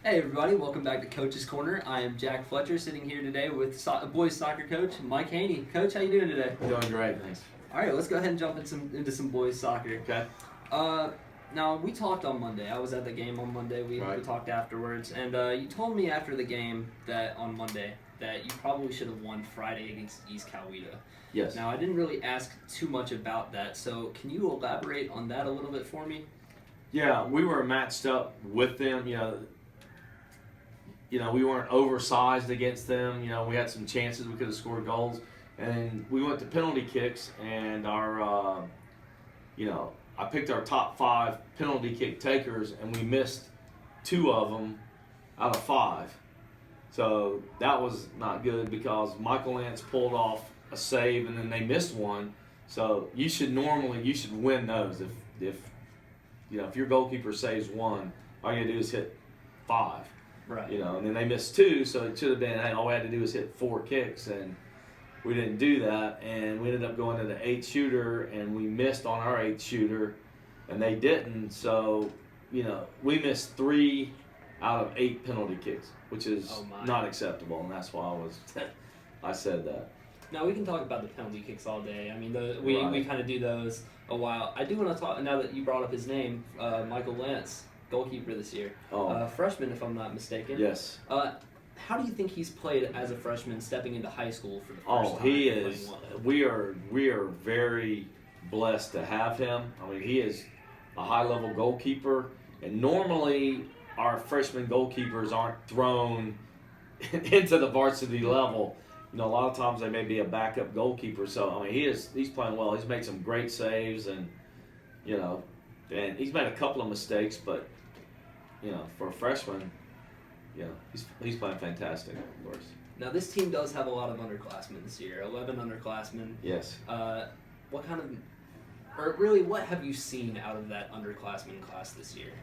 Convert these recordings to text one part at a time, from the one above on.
Hey everybody, welcome back to Coach's Corner. I am Jack Fletcher, sitting here today with boys soccer coach Mike Haney. Coach, how you doing today? Doing great, thanks. All right, let's go ahead and jump into some boys soccer. Okay. Now we talked on Monday. I was at the game on Monday. We talked afterwards, and you told me after the game that on Monday that you probably should have won Friday against East Coweta. Yes. Now I didn't really ask too much about that, so can you elaborate on that a little bit for me? Yeah, we were matched up with them. We weren't oversized against them. We had some chances. We could have scored goals, and we went to penalty kicks. And I picked our top 5 penalty kick takers, and we missed 2 of them out of 5. So that was not good because Michael Lance pulled off a save, and then they missed one. So you should win those if your goalkeeper saves 1, all you gotta do is hit 5. Right. And then they missed 2, so it should have been, hey, all we had to do was hit 4 kicks, and we didn't do that, and we ended up going to the 8th shooter, and we missed on our 8th shooter, and they didn't. So, we missed 3 out of 8 penalty kicks, which is not acceptable, and that's why I said that. Now we can talk about the penalty kicks all day. I mean, we kind of do those a while. I do want to talk now that you brought up his name, Michael Lance, goalkeeper this year, freshman if I'm not mistaken. Yes. How do you think he's played as a freshman, stepping into high school for the first time? He is. We are very blessed to have him. I mean, he is a high-level goalkeeper, and normally our freshman goalkeepers aren't thrown into the varsity level. A lot of times they may be a backup goalkeeper. So I mean, he's playing well. He's made some great saves, and he's made a couple of mistakes, but for a freshman, he's playing fantastic, of course. Now this team does have a lot of underclassmen this year. 11 underclassmen. Yes. What have you seen out of that underclassmen class this year?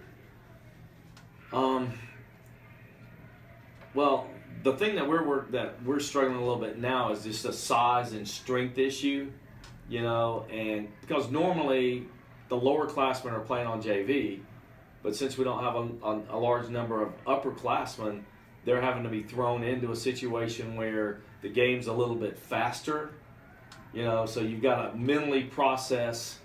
Well, the thing that we're struggling a little bit now is just a size and strength issue, and because normally the lower classmen are playing on JV, but since we don't have a large number of upperclassmen, they're having to be thrown into a situation where the game's a little bit faster, so you've got to mentally process,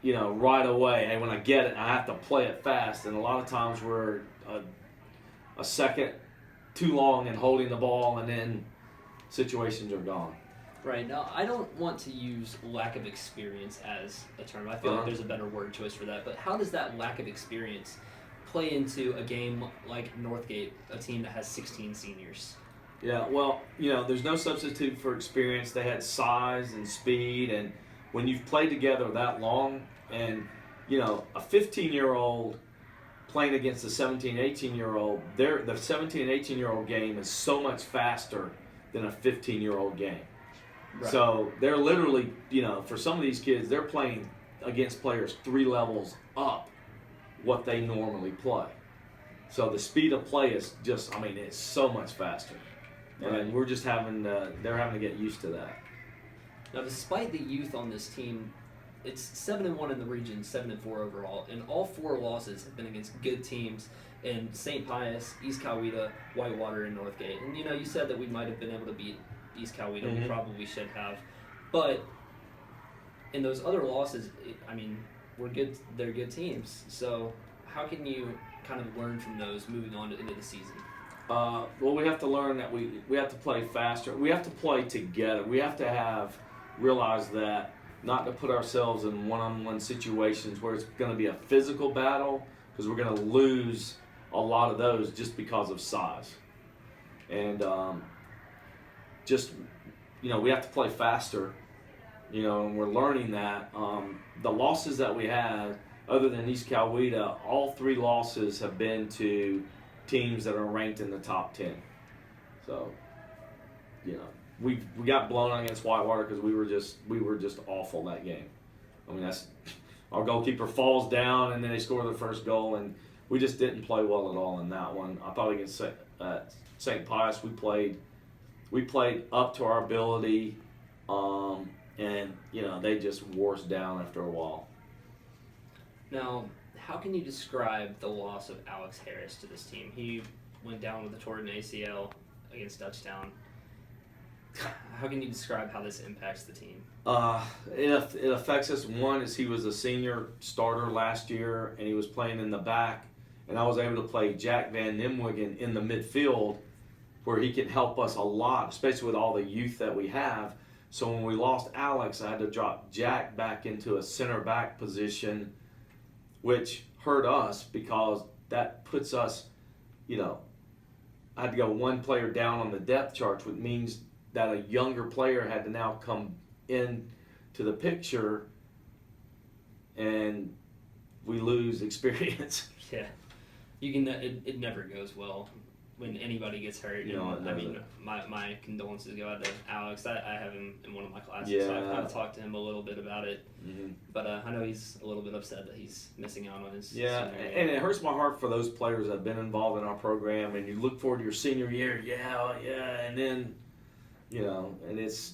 right away. Hey, when I get it, I have to play it fast, and a lot of times we're a second too long in holding the ball, and then situations are gone. Right. Now, I don't want to use lack of experience as a term. I feel like there's a better word choice for that. But how does that lack of experience play into a game like Northgate, a team that has 16 seniors? Yeah, well, there's no substitute for experience. They had size and speed, and when you've played together that long, and, a 15-year-old playing against a 17, 18-year-old, the 17 and 18-year-old game is so much faster than a 15-year-old game. Right. So they're literally, for some of these kids, they're playing against players 3 levels up what they normally play. So the speed of play is just, it's so much faster. Right. And we're just they're having to get used to that. Now, despite the youth on this team, it's 7-1 in the region, 7-4 overall, and all 4 losses have been against good teams in St. Pius, East Coweta, Whitewater, and Northgate. And you said that we might have been able to beat East Coweta. Mm-hmm. We probably should have, but in those other losses, we're good. They're good teams. So how can you kind of learn from those moving on into the season? Well, we have to learn that we have to play faster. We have to play together. We have to realize that. Not to put ourselves in one-on-one situations where it's going to be a physical battle, because we're going to lose a lot of those just because of size. And we have to play faster, and we're learning that. The losses that we had, other than East Coweta, all 3 losses have been to teams that are ranked in the top 10. So, we got blown out against Whitewater because we were just awful that game. That's our goalkeeper falls down and then they score their first goal, and we just didn't play well at all in that one. I thought against St. Pius we played up to our ability, and they just wore us down after a while. Now, how can you describe the loss of Alex Harris to this team? He went down with a torn ACL against Dutchtown. How can you describe how this impacts the team? It affects us. One is he was a senior starter last year, and he was playing in the back, and I was able to play Jack Van Nimwegen in the midfield, where he can help us a lot, especially with all the youth that we have. So when we lost Alex, I had to drop Jack back into a center back position, which hurt us because that puts us, I had to go one player down on the depth chart, which means that a younger player had to now come in to the picture, and we lose experience. Yeah, you can. It never goes well when anybody gets hurt. I mean, my condolences go out to Alex. I have him in one of my classes, so I've kind of talked to him a little bit about it. Mm-hmm. But I know he's a little bit upset that he's missing out on his senior year. And it hurts my heart for those players that have been involved in our program, and you look forward to your senior year, and then, and it's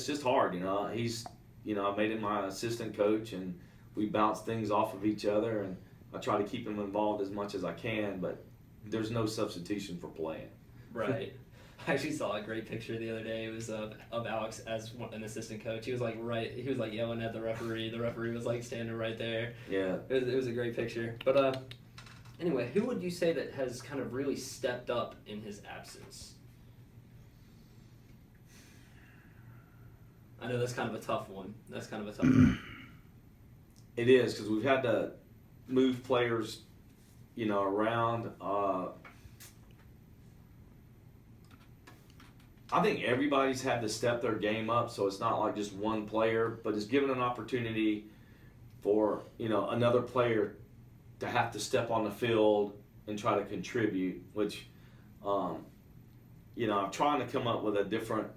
just hard, He's, I made him my assistant coach, and we bounce things off of each other, and I try to keep him involved as much as I can, but there's no substitution for playing. Right. I actually saw a great picture the other day. It was of Alex as an assistant coach. He was like yelling at the referee. The referee was like standing right there. Yeah. It was a great picture. But anyway, who would you say that has kind of really stepped up in his absence? I know that's kind of a tough one. It is, because we've had to move players, around. I think everybody's had to step their game up, so it's not like just one player, but it's given an opportunity for, another player to have to step on the field and try to contribute, which, I'm trying to come up with a different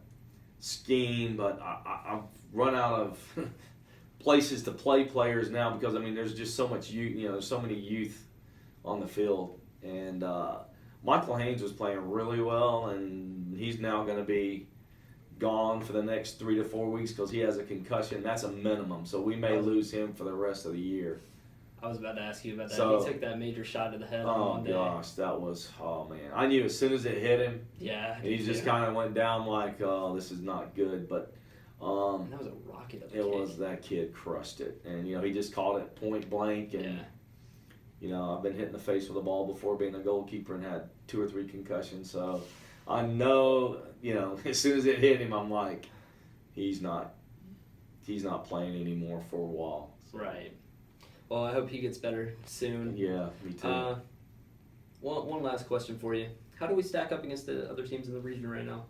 scheme, but I've run out of places to play players now because, there's just so much youth, so many youth on the field. And Michael Haynes was playing really well, and he's now going to be gone for the next 3 to 4 weeks because he has a concussion. That's a minimum, so we may lose him for the rest of the year. I was about to ask you about that. He took that major shot to the head on Monday. Oh, gosh, that was, man. I knew as soon as it hit him, he just kind of went down like, oh, this is not good. But and that was a rocket of a kick. That kid crushed it. And, he just caught it point blank. And, I've been hit in the face with a ball before being a goalkeeper and had 2 or 3 concussions. So I know, as soon as it hit him, I'm like, he's not playing anymore for a while. So. Right. Well, I hope he gets better soon. Yeah, me too. One last question for you. How do we stack up against the other teams in the region right now?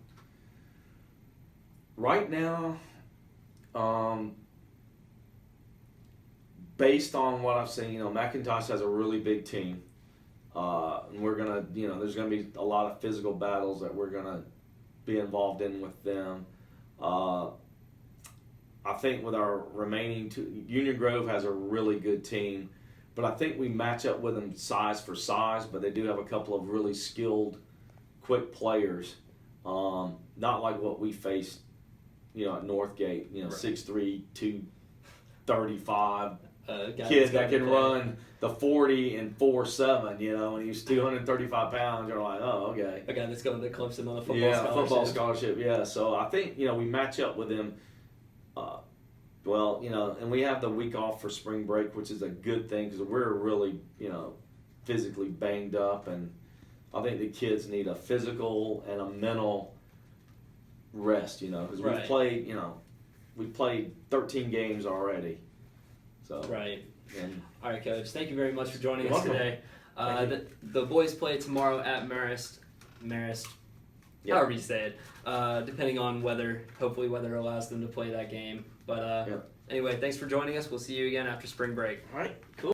Right now, based on what I've seen, McIntosh has a really big team. And we're going to, there's going to be a lot of physical battles that we're going to be involved in with them. I think with our remaining two, Union Grove has a really good team, but I think we match up with them size for size, but they do have a couple of really skilled, quick players. Not like what we faced, at Northgate, right. 6'3", 235 kid that can run the 40 and 4.7, and he's 235 pounds. You're like, oh, okay. A guy that's going to Clemson on a football scholarship. Yeah. So I think, we match up with him. And we have the week off for spring break, which is a good thing because we're really, physically banged up, and I think the kids need a physical and a mental rest, because we've played 13 games already. So right. And all right, Coach. Thank you very much for joining us today. The boys play tomorrow at Marist. Yep. However you say it, depending on weather. Hopefully weather allows them to play that game. But anyway, thanks for joining us. We'll see you again after spring break. All right, cool.